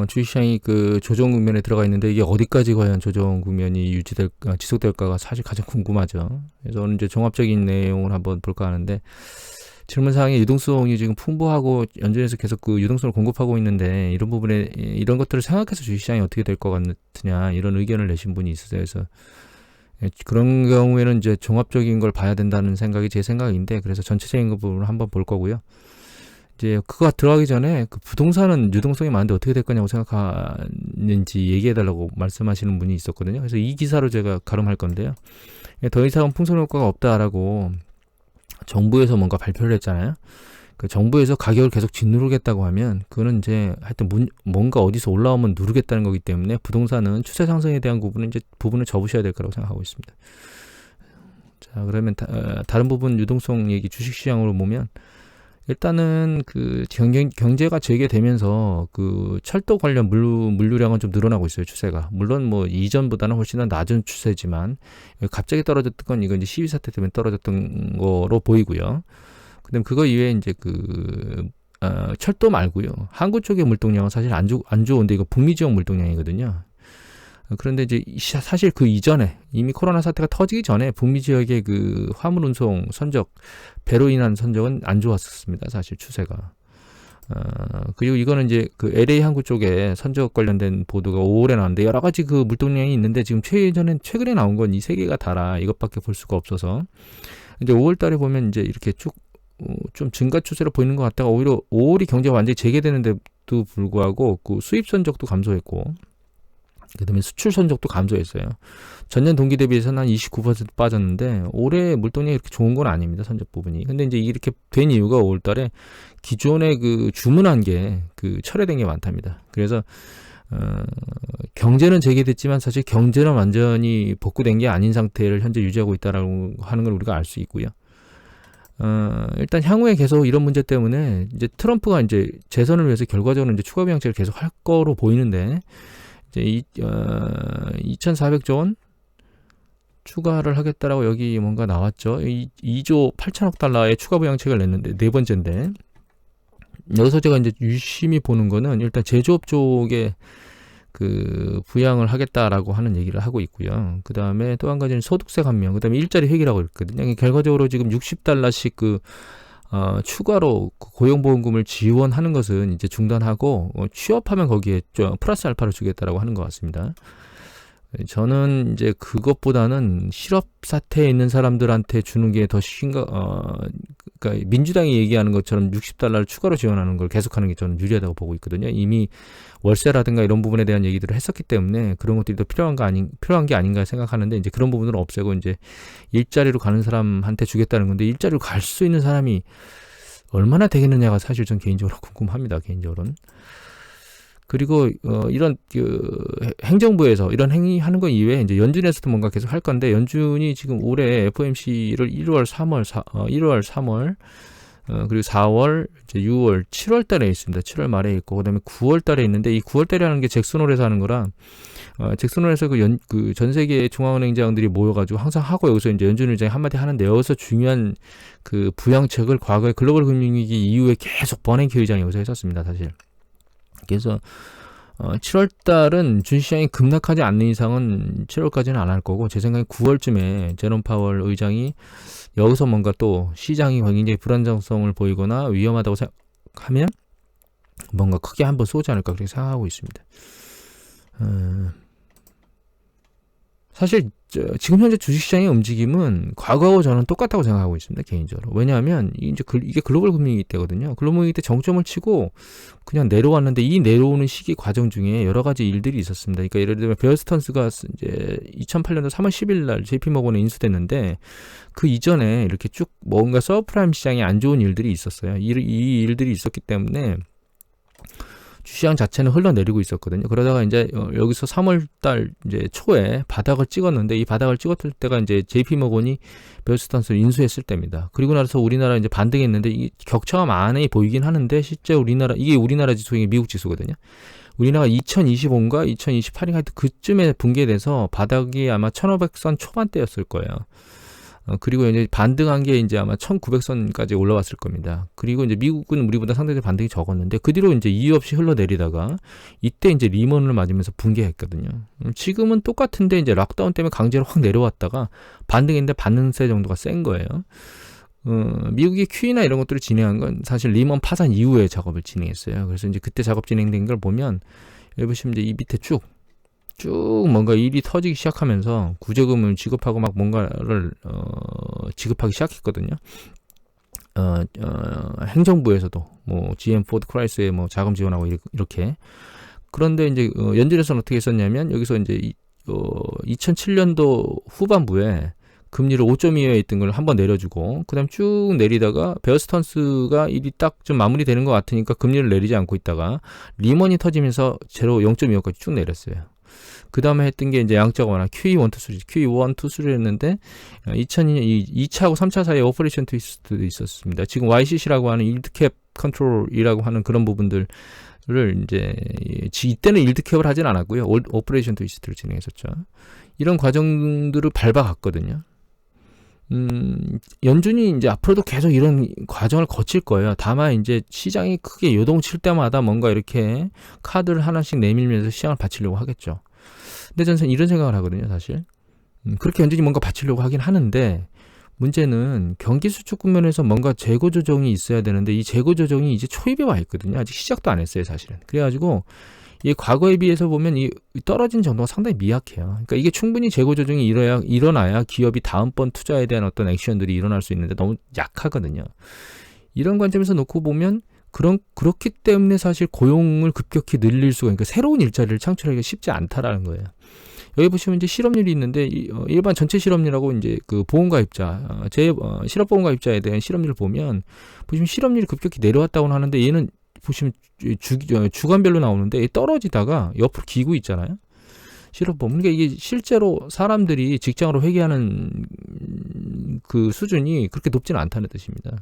주식시장이 그 조정 국면에 들어가 있는데 이게 어디까지 과연 조정 국면이 지속될까가 사실 가장 궁금하죠. 그래서 오늘 이제 종합적인 내용을 한번 볼까 하는데, 질문사항에 유동성이 지금 풍부하고 연준에서 계속 그 유동성을 공급하고 있는데, 이런 부분에 이런 것들을 생각해서 주식시장이 어떻게 될 것 같느냐 이런 의견을 내신 분이 있으세요. 그래서 그런 경우에는 이제 종합적인 걸 봐야 된다는 생각이 제 생각인데, 그래서 전체적인 부분을 한번 볼 거고요. 이제 그거 들어가기 전에 그 부동산은 유동성이 많은데 어떻게 될 거냐고 생각하는지 얘기해달라고 말씀하시는 분이 있었거든요. 그래서 이 기사로 제가 가름할 건데요. 더 이상은 풍선 효과가 없다라고 정부에서 뭔가 발표를 했잖아요. 그 정부에서 가격을 계속 짓누르겠다고 하면 그거는 이제 하여튼 뭔가 어디서 올라오면 누르겠다는 거기 때문에 부동산은 추세 상승에 대한 부분을 접으셔야 될 거라고 생각하고 있습니다. 자, 그러면 다른 부분 유동성 얘기 주식시장으로 보면, 일단은 그 경제가 재개되면서 그 철도 관련 물류량은 좀 늘어나고 있어요, 추세가. 물론 뭐 이전보다는 훨씬 더 낮은 추세지만 갑자기 떨어졌던 건 이건 이제 시위 사태 때문에 떨어졌던 거로 보이고요. 그다음 그거 이외에 이제 철도 말고요, 항구 쪽의 물동량은 사실 안 좋은데 이거 북미 지역 물동량이거든요. 그런데 이제 사실 그 이전에 이미 코로나 사태가 터지기 전에 북미 지역의 그 화물 운송 선적, 배로 인한 선적은 안 좋았었습니다. 사실 추세가. 그리고 이거는 이제 그 LA 항구 쪽에 선적 관련된 보도가 5월에 나왔는데 여러 가지 그 물동량이 있는데 지금 최근에 나온 건 이 세 개가 다라 이것밖에 볼 수가 없어서 이제 5월 달에 보면 이제 이렇게 쭉 좀 증가 추세로 보이는 것 같다가 오히려 5월이 경제가 완전히 재개되는데도 불구하고 그 수입 선적도 감소했고, 그 다음에 수출 선적도 감소했어요. 전년 동기 대비해서는 한 29% 빠졌는데 올해 물동량이 이렇게 좋은 건 아닙니다, 선적 부분이. 근데 이제 이렇게 된 이유가 5월 달에 기존에 그 주문한 게 그 철회된 게 많답니다. 그래서 경제는 재개됐지만 사실 경제는 완전히 복구된 게 아닌 상태를 현재 유지하고 있다라고 하는 걸 우리가 알 수 있고요. 일단 향후에 계속 이런 문제 때문에 이제 트럼프가 이제 재선을 위해서 결과적으로 이제 추가 부양책을 계속 할 거로 보이는데, 이제 2,400조 원 추가를 하겠다라고 여기 뭔가 나왔죠. 2조 8천억 달러의 추가 부양책을 냈는데 네 번째인데, 여기서 제가 이제 유심히 보는 거는 일단 제조업 쪽에 그 부양을 하겠다라고 하는 얘기를 하고 있고요. 그 다음에 또 한 가지는 소득세 감면, 그 다음에 일자리 획일하고 있거든요. 결과적으로 지금 60달러씩 추가로 고용보험금을 지원하는 것은 이제 중단하고 취업하면 거기에 플러스 알파를 주겠다라고 하는 것 같습니다. 저는 이제 그것보다는 실업 사태에 있는 사람들한테 주는 게 더 그러니까 민주당이 얘기하는 것처럼 60달러를 추가로 지원하는 걸 계속하는 게 저는 유리하다고 보고 있거든요. 이미 월세라든가 이런 부분에 대한 얘기들을 했었기 때문에 그런 것들이 더 필요한 게 아닌가 생각하는데, 이제 그런 부분을 없애고 이제 일자리로 가는 사람한테 주겠다는 건데, 일자리로 갈 수 있는 사람이 얼마나 되겠느냐가 사실 전 개인적으로 궁금합니다. 개인적으로는. 그리고 이런 행정부에서 이런 행위하는 것 이외에 이제 연준에서도 뭔가 계속 할 건데, 연준이 지금 올해 FOMC를 1월, 3월 그리고 4월, 이제 6월, 7월 달에 있습니다. 7월 말에 있고, 그다음에 9월 달에 있는데, 이 9월 달에 하는 게 잭슨홀에서 하는 거라, 잭슨홀에서 전 세계 중앙은행장들이 모여가지고 항상 하고, 여기서 이제 연준 의장이 한마디 하는데, 여기서 중요한 그 부양책을 과거에 글로벌 금융위기 이후에 계속 버냉키 의장이 여기서 했었습니다, 사실. 그래서 7월 달은 주식시장이 급락하지 않는 이상은 7월까지는 안 할 거고, 제 생각에 9월쯤에 제롬 파월 의장이 여기서 뭔가 또 시장이 굉장히 불안정성을 보이거나 위험하다고 생각하면 뭔가 크게 한번 쏘지 않을까 그렇게 생각하고 있습니다. 사실 지금 현재 주식시장의 움직임은 과거하고 저는 똑같다고 생각하고 있습니다, 개인적으로. 왜냐하면 이제 이게 글로벌 금융위기 때거든요. 글로벌 금융위기 때 정점을 치고 그냥 내려왔는데, 이 내려오는 시기 과정 중에 여러 가지 일들이 있었습니다. 그러니까 예를 들면 베어 스턴스가 이제 2008년도 3월 10일 날 JP모건에 인수됐는데, 그 이전에 이렇게 쭉 뭔가 서브프라임 시장에 안 좋은 일들이 있었어요. 이 일들이 있었기 때문에 주시장 자체는 흘러내리고 있었거든요. 그러다가 이제 여기서 3월달 이제 초에 바닥을 찍었는데, 이 바닥을 찍었을 때가 이제 JP모건이 베어스턴스를 인수했을 때입니다. 그리고 나서 우리나라 이제 반등했는데, 이 격차가 많이 보이긴 하는데, 실제 이게 우리나라 지수가 미국 지수거든요. 우리나라가 2025인가 2028인가 하여튼 그쯤에 붕괴돼서 바닥이 아마 1500선 초반대였을 거예요. 그리고 이제 반등한 게 이제 아마 1900선까지 올라왔을 겁니다. 그리고 이제 미국은 우리보다 상대적으로 반등이 적었는데 그 뒤로 이제 이유 없이 흘러내리다가 이때 이제 리먼을 맞으면서 붕괴했거든요. 지금은 똑같은데 이제 락다운 때문에 강제로 확 내려왔다가 반등했는데 반등세 정도가 센 거예요. 미국이 QE나 이런 것들을 진행한 건 사실 리먼 파산 이후에 작업을 진행했어요. 그래서 이제 그때 작업 진행된 걸 보면 여기 보시면 이제 이 밑에 쭉 뭔가 일이 터지기 시작하면서 구제금을 지급하고 막 뭔가를 지급하기 시작했거든요. 행정부에서도 뭐 GM 포드 크라이스에 뭐 자금 지원하고 이렇게. 그런데 이제 연준에서는 어떻게 했었냐면 여기서 이제 2007년도 후반부에 금리를 5.25에 있던 걸 한번 내려주고 그다음 쭉 내리다가 베어 스턴스가 일이 딱 좀 마무리되는 것 같으니까 금리를 내리지 않고 있다가 리먼이 터지면서 제로 0.25까지 쭉 내렸어요. 그 다음에 했던 게 이제 양자가 워낙 QE1, 2, 3, QE1, 2, 3를 했는데 2002년 2차하고 3차 사이에 오퍼레이션 트위스트도 있었습니다. 지금 YCC라고 하는 일드캡 컨트롤이라고 하는 그런 부분들을 이제 이때는 일드캡을 하진 않았고요. 오퍼레이션 트위스트를 진행했었죠. 이런 과정들을 밟아갔거든요. 연준이 이제 앞으로도 계속 이런 과정을 거칠 거예요. 다만 이제 시장이 크게 요동칠 때마다 뭔가 이렇게 카드를 하나씩 내밀면서 시장을 받치려고 하겠죠. 근데 저는 이런 생각을 하거든요, 사실. 그렇게 연준이 뭔가 받치려고 하긴 하는데 문제는 경기 수축 국면에서 뭔가 재고 조정이 있어야 되는데 이 재고 조정이 이제 초입에 와 있거든요. 아직 시작도 안 했어요, 사실은. 그래가지고 이 과거에 비해서 보면 이 떨어진 정도가 상당히 미약해요. 그러니까 이게 충분히 재고 조정이 일어나야 기업이 다음번 투자에 대한 어떤 액션들이 일어날 수 있는데 너무 약하거든요. 이런 관점에서 놓고 보면 그렇기 때문에 사실 고용을 급격히 늘릴 수가, 그러니까 새로운 일자리를 창출하기가 쉽지 않다라는 거예요. 여기 보시면 이제 실업률이 있는데 일반 전체 실업률하고 이제 그 보험가입자, 실업보험가입자에 대한 실업률을 보면 보시면 실업률이 급격히 내려왔다고는 하는데 얘는 보시면 주간별로 나오는데 떨어지다가 옆으로 기고 있잖아요. 실업보험. 그러니까 이게 실제로 사람들이 직장으로 회귀하는 그 수준이 그렇게 높지는 않다는 뜻입니다.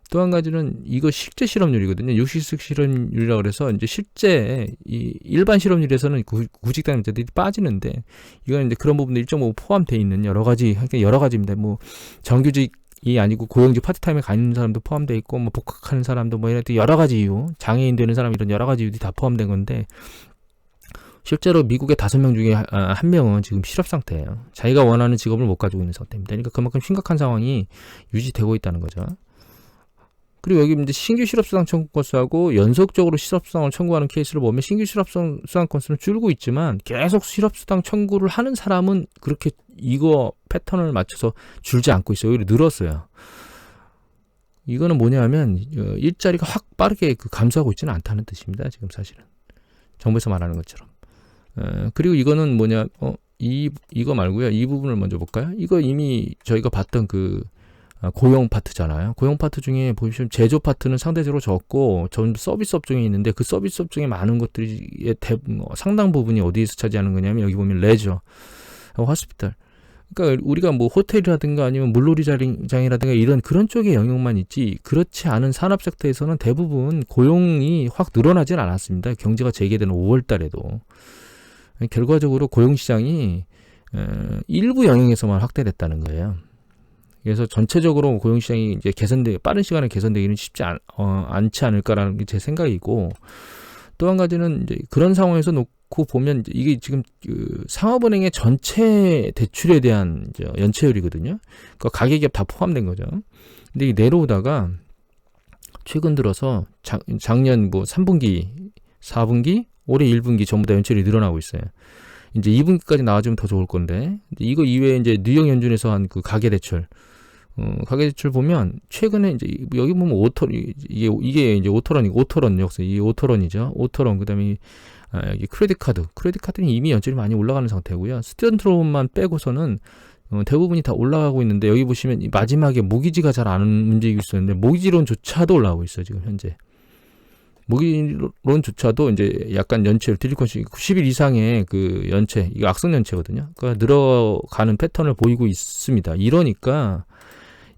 또 한 가지는 이거 실제 실업률이거든요. 60세 실업률이라고 그래서 이제 실제 이 일반 실업률에서는 구직당자들이 빠지는데 이건 이제 그런 부분도 1.5 포함되어 있는 여러 가지입니다. 뭐 정규직이 아니고 고용직 파트타임에 가 있는 사람도 포함되어 있고 뭐 복학하는 사람도 뭐 이런 여러 가지 이유, 장애인 되는 사람 이런 여러 가지 이유들이 다 포함된 건데 실제로 미국의 5명 중에 1명은 지금 실업 상태예요. 자기가 원하는 직업을 못 가지고 있는 상태입니다. 그러니까 그만큼 심각한 상황이 유지되고 있다는 거죠. 그리고 여기 이제 신규 실업수당 청구 건수하고 연속적으로 실업수당을 청구하는 케이스를 보면 신규 실업수당 건수는 줄고 있지만 계속 실업수당 청구를 하는 사람은 그렇게 이거 패턴을 맞춰서 줄지 않고 있어요. 오히려 늘었어요. 이거는 뭐냐면 일자리가 확 빠르게 감소하고 있지는 않다는 뜻입니다. 지금 사실은 정부에서 말하는 것처럼. 그리고 이거는 뭐냐? 이거 말고요. 이 부분을 먼저 볼까요? 이거 이미 저희가 봤던 그 고용 파트잖아요. 고용 파트 중에 보시면 제조 파트는 상대적으로 적고 전부 서비스 업종이 있는데 그 서비스 업종의 많은 것들이 상당 부분이 어디에서 차지하는 거냐면 여기 보면 레저, 호스피탈. 그러니까 우리가 뭐 호텔이라든가 아니면 물놀이장이라든가 이런 그런 쪽의 영역만 있지 그렇지 않은 산업 섹터에서는 대부분 고용이 확 늘어나진 않았습니다. 경제가 재개되는 5월 달에도. 결과적으로 고용시장이 일부 영역에서만 확대됐다는 거예요. 그래서 전체적으로 고용시장이 이제 빠른 시간에 개선되기는 쉽지 않지 않을까라는 게 제 생각이고, 또 한 가지는 이제 그런 상황에서 놓고 보면 이게 지금 그 상업은행의 전체 대출에 대한 이제 연체율이거든요. 그러니까 가계기업 다 포함된 거죠. 근데 이게 내려오다가 최근 들어서 작년 뭐 3분기, 4분기, 올해 1분기 전부 다 연체율이 늘어나고 있어요. 이제 2분기까지 나와주면 더 좋을 건데, 이거 이외에 이제 뉴욕 연준에서 한 그 가계대출, 가계대출 보면 최근에 이제 여기 보면 이게 이제 오토런 역사, 이 오토런이죠. 오토런 그다음에 여기 크레딧카드는 이미 연체율이 많이 올라가는 상태고요. 스튜던트 론만 빼고서는 대부분이 다 올라가고 있는데 여기 보시면 마지막에 모기지가 잘 안 움직이고 있었는데 모기지론조차도 올라가고 있어요 지금 현재. 모기지론조차도 이제 약간 연체율 딜리컨시 90일 이상의 그 연체, 이거 악성 연체거든요. 그러니까 늘어가는 패턴을 보이고 있습니다. 이러니까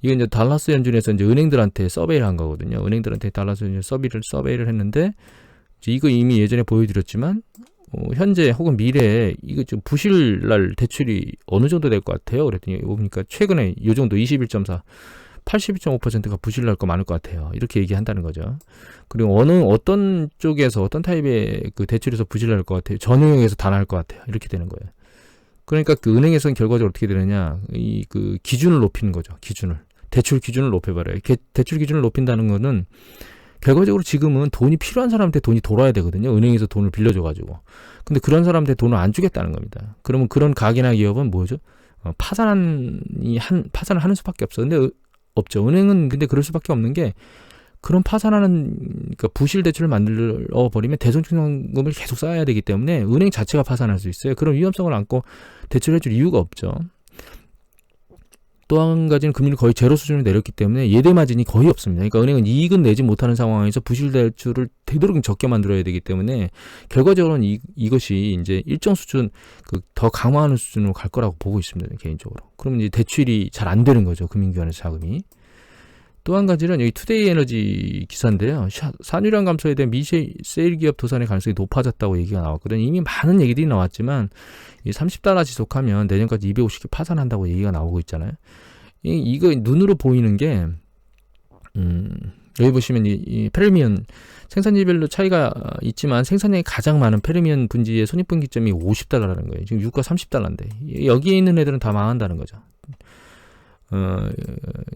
이게 이제 달라스 연준에서 이제 은행들한테 서베이를 한 거거든요. 은행들한테 달라스 연준 서베이를 했는데 이거 이미 예전에 보여드렸지만 현재 혹은 미래에 이거 좀 부실날 대출이 어느 정도 될 것 같아요? 그랬더니 보니까 최근에 이 정도 21.4, 82.5%가 부실날 거 많을 것 같아요. 이렇게 얘기한다는 거죠. 그리고 어떤 쪽에서 어떤 타입의 그 대출에서 부실날 것 같아요? 전용에서 다 나을 것 같아요. 이렇게 되는 거예요. 그러니까 그 은행에서는 결과적으로 어떻게 되느냐? 이 그 기준을 높이는 거죠. 대출 기준을 높여버려요. 대출 기준을 높인다는 거는 결과적으로 지금은 돈이 필요한 사람한테 돈이 돌아야 되거든요. 은행에서 돈을 빌려줘가지고. 근데 그런 사람한테 돈을 안 주겠다는 겁니다. 그러면 그런 가게나 기업은 뭐죠? 파산을 하는 수밖에 없어. 근데 없죠. 은행은 근데 그럴 수밖에 없는 게 그런 그러니까 부실 대출을 만들어 버리면 대손증상금을 계속 쌓아야 되기 때문에 은행 자체가 파산할 수 있어요. 그런 위험성을 안고 대출해줄 이유가 없죠. 또 한 가지는 금리를 거의 제로 수준으로 내렸기 때문에 예대 마진이 거의 없습니다. 그러니까 은행은 이익은 내지 못하는 상황에서 부실 대출을 되도록 적게 만들어야 되기 때문에 결과적으로는 이것이 이제 일정 수준 더 강화하는 수준으로 갈 거라고 보고 있습니다. 개인적으로. 그러면 이제 대출이 잘 안 되는 거죠. 금융기관에서 자금이. 또 한 가지는 여기 투데이 에너지 기사인데요. 산유량 감소에 대한 미세일 기업 도산의 가능성이 높아졌다고 얘기가 나왔거든요. 이미 많은 얘기들이 나왔지만 이 $30 지속하면 내년까지 250개 파산한다고 얘기가 나오고 있잖아요. 이거 눈으로 보이는 게 여기 보시면 이 페르미온 생산지별로 차이가 있지만 생산량이 가장 많은 페르미온 분지의 손익분기점이 $50라는 거예요. 지금 유가 $30인데 여기에 있는 애들은 다 망한다는 거죠.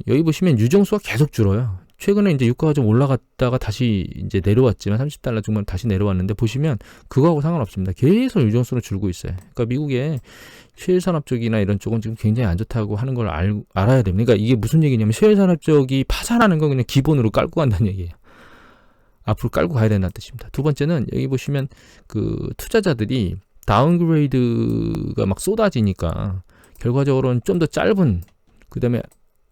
여기 보시면 유정수가 계속 줄어요. 최근에 이제 유가가 좀 올라갔다가 다시 이제 내려왔지만 $30 중반 다시 내려왔는데 보시면 그거하고 상관없습니다. 계속 유정수는 줄고 있어요. 그러니까 미국의 셰일산업 쪽이나 이런 쪽은 지금 굉장히 안 좋다고 하는 걸 알아야 됩니다. 그러니까 이게 무슨 얘기냐면 셰일산업 쪽이 파산하는 건 그냥 기본으로 깔고 간다는 얘기예요. 앞으로 깔고 가야 된다는 뜻입니다. 두 번째는 여기 보시면 그 투자자들이 다운그레이드가 막 쏟아지니까 결과적으로는 좀 더 짧은 그다음에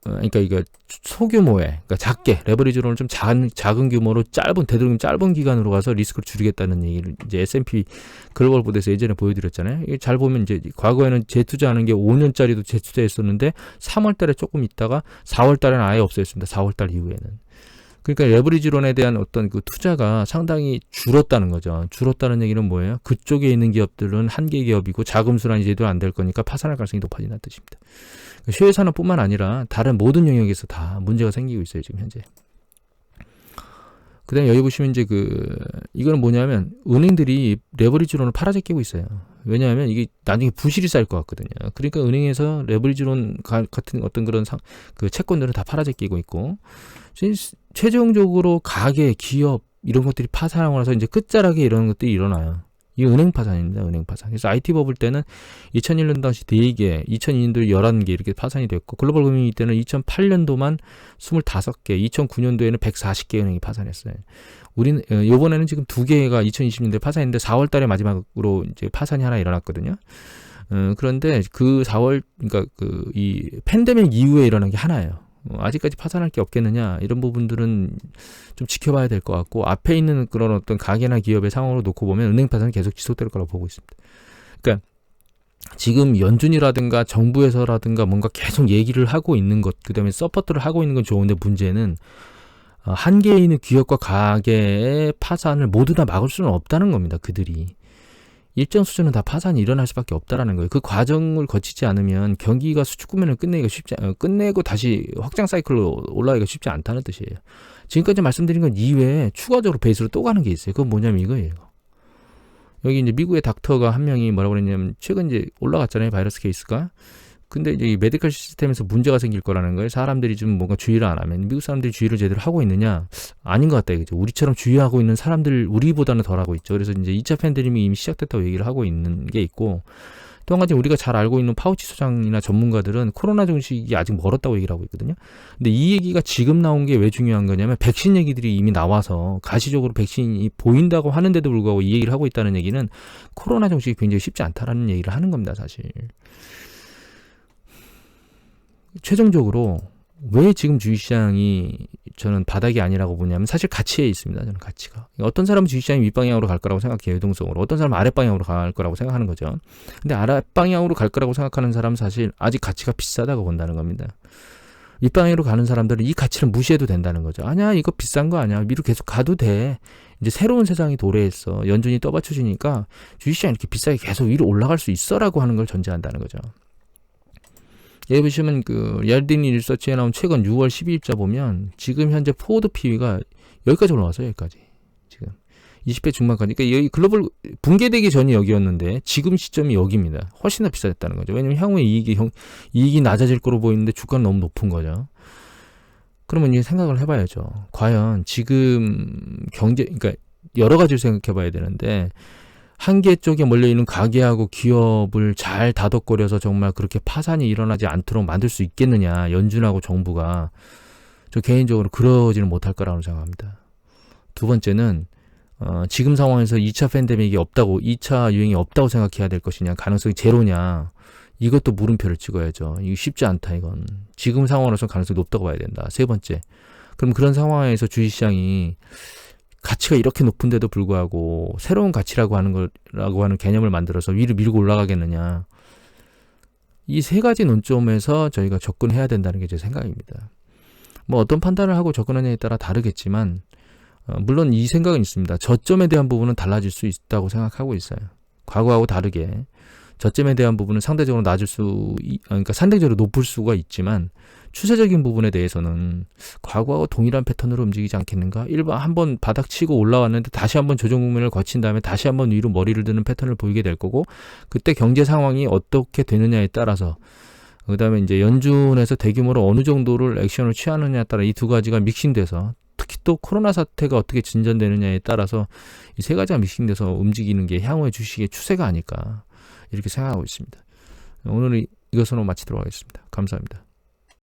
그러니까 이거 소규모의 그러니까 작게 레버리지로는 좀 작은 규모로 되도록 짧은 기간으로 가서 리스크를 줄이겠다는 얘기를 이제 S&P 글로벌 보드에서 예전에 보여드렸잖아요. 이게 잘 보면 이제 과거에는 재투자하는 게 5년짜리도 재투자했었는데 3월달에 조금 있다가 4월달에는 아예 없어졌습니다. 4월달 이후에는. 그러니까 레버리지론에 대한 어떤 그 투자가 상당히 줄었다는 거죠. 줄었다는 얘기는 뭐예요? 그쪽에 있는 기업들은 한계 기업이고 자금 순환이 제대로 안 될 거니까 파산할 가능성이 높아진다는 뜻입니다. 셰일 산업뿐만 아니라 다른 모든 영역에서 다 문제가 생기고 있어요, 지금 현재. 그다음에 여기 보시면 이제 이거는 뭐냐면 은행들이 레버리지론을 팔아제끼고 있어요. 왜냐하면 이게 나중에 부실이 쌓일 것 같거든요. 그러니까 은행에서 레버리지론 같은 어떤 그런 채권들을 다 팔아제끼고 있고 최종적으로 가게, 기업 이런 것들이 파산하고 나서 이제 끝자락에 이런 것들이 일어나요. 이게 은행 파산입니다. 은행 파산. 그래서 IT 버블 때는 2001년 당시 4개, 2002년도에 11개 이렇게 파산이 됐고 글로벌 금융위기 때는 2008년도만 25개, 2009년도에는 140개 은행이 파산했어요. 우리는 이번에는 지금 2개가 2020년도에 파산했는데 4월 달에 마지막으로 이제 파산이 하나 일어났거든요. 그런데 그 4월 그러니까 이 팬데믹 이후에 일어난 게 하나예요. 아직까지 파산할 게 없겠느냐 이런 부분들은 좀 지켜봐야 될 것 같고 앞에 있는 그런 어떤 가게나 기업의 상황으로 놓고 보면 은행 파산은 계속 지속될 거라고 보고 있습니다. 그러니까 지금 연준이라든가 정부에서라든가 뭔가 계속 얘기를 하고 있는 것 그다음에 서포트를 하고 있는 건 좋은데 문제는 한계에 있는 기업과 가게의 파산을 모두 다 막을 수는 없다는 겁니다. 그들이. 일정 수준은 다 파산이 일어날 수밖에 없다라는 거예요. 그 과정을 거치지 않으면 경기가 수축 국면을 끝내고 다시 확장 사이클로 올라가기가 쉽지 않다는 뜻이에요. 지금까지 말씀드린 건 이외에 추가적으로 베이스로 또 가는 게 있어요. 그건 뭐냐면 이거예요. 여기 이제 미국의 닥터가 한 명이 뭐라고 그랬냐면 최근 이제 올라갔잖아요. 바이러스 케이스가. 근데 이제 이 메디컬 시스템에서 문제가 생길 거라는 거예요. 사람들이 좀 뭔가 주의를 안 하면 미국 사람들이 주의를 제대로 하고 있느냐? 아닌 것 같다 이거죠. 우리처럼 주의하고 있는 사람들 우리보다는 덜 하고 있죠. 그래서 이제 2차 팬데믹이 이미 시작됐다고 얘기를 하고 있는 게 있고 또 한 가지 우리가 잘 알고 있는 파우치 소장이나 전문가들은 코로나 종식이 아직 멀었다고 얘기를 하고 있거든요. 근데 이 얘기가 지금 나온 게 왜 중요한 거냐면 백신 얘기들이 이미 나와서 가시적으로 백신이 보인다고 하는데도 불구하고 이 얘기를 하고 있다는 얘기는 코로나 종식이 굉장히 쉽지 않다라는 얘기를 하는 겁니다. 사실. 최종적으로 왜 지금 주식시장이 저는 바닥이 아니라고 보냐면 사실 가치에 있습니다. 저는 가치가. 어떤 사람은 주식시장이 윗방향으로 갈 거라고 생각해요. 유동성으로. 어떤 사람은 아랫방향으로 갈 거라고 생각하는 거죠. 근데 아랫방향으로 갈 거라고 생각하는 사람은 사실 아직 가치가 비싸다고 본다는 겁니다. 윗방향으로 가는 사람들은 이 가치를 무시해도 된다는 거죠. 아니야 이거 비싼 거 아니야. 위로 계속 가도 돼. 이제 새로운 세상이 도래했어. 연준이 떠받쳐주니까 주식시장이 이렇게 비싸게 계속 위로 올라갈 수 있어라고 하는 걸 전제한다는 거죠. 여기 보시면 그 야르디니 리서치에 나온 최근 6월 12일자 보면 지금 현재 포워드 PB가 여기까지 올라왔어요. 여기까지. 지금 20배 중반까지. 그러니까 여기 글로벌 붕괴되기 전이 여기였는데 지금 시점이 여기입니다. 훨씬 더 비싸졌다는 거죠. 왜냐면 향후에 이익이 낮아질 거로 보이는데 주가는 너무 높은 거죠. 그러면 이제 생각을 해봐야죠. 과연 지금 그러니까 여러 가지를 생각해 봐야 되는데 한계 쪽에 몰려있는 가게하고 기업을 잘 다독거려서 정말 그렇게 파산이 일어나지 않도록 만들 수 있겠느냐. 연준하고 정부가. 저 개인적으로 그러지는 못할 거라고 생각합니다. 두 번째는 지금 상황에서 2차 팬데믹이 없다고 2차 유행이 없다고 생각해야 될 것이냐. 가능성이 제로냐. 이것도 물음표를 찍어야죠. 이거 쉽지 않다 이건. 지금 상황으로서 가능성이 높다고 봐야 된다. 세 번째. 그럼 그런 상황에서 주식시장이 가치가 이렇게 높은데도 불구하고 새로운 가치라고 하는 개념을 만들어서 위로 밀고 올라가겠느냐. 이 세 가지 논점에서 저희가 접근해야 된다는 게 제 생각입니다. 뭐 어떤 판단을 하고 접근하냐에 따라 다르겠지만 물론 이 생각은 있습니다. 저점에 대한 부분은 달라질 수 있다고 생각하고 있어요. 과거하고 다르게 저점에 대한 부분은 상대적으로 그러니까 상대적으로 높을 수가 있지만 추세적인 부분에 대해서는 과거하고 동일한 패턴으로 움직이지 않겠는가? 한번 바닥 치고 올라왔는데 다시 한번 조정 국면을 거친 다음에 다시 한번 위로 머리를 드는 패턴을 보이게 될 거고 그때 경제 상황이 어떻게 되느냐에 따라서 그 다음에 이제 연준에서 대규모로 어느 정도를 액션을 취하느냐에 따라 이 두 가지가 믹싱돼서 특히 또 코로나 사태가 어떻게 진전되느냐에 따라서 이 세 가지가 믹싱돼서 움직이는 게 향후의 주식의 추세가 아닐까 이렇게 생각하고 있습니다. 오늘은 이것으로 마치도록 하겠습니다. 감사합니다.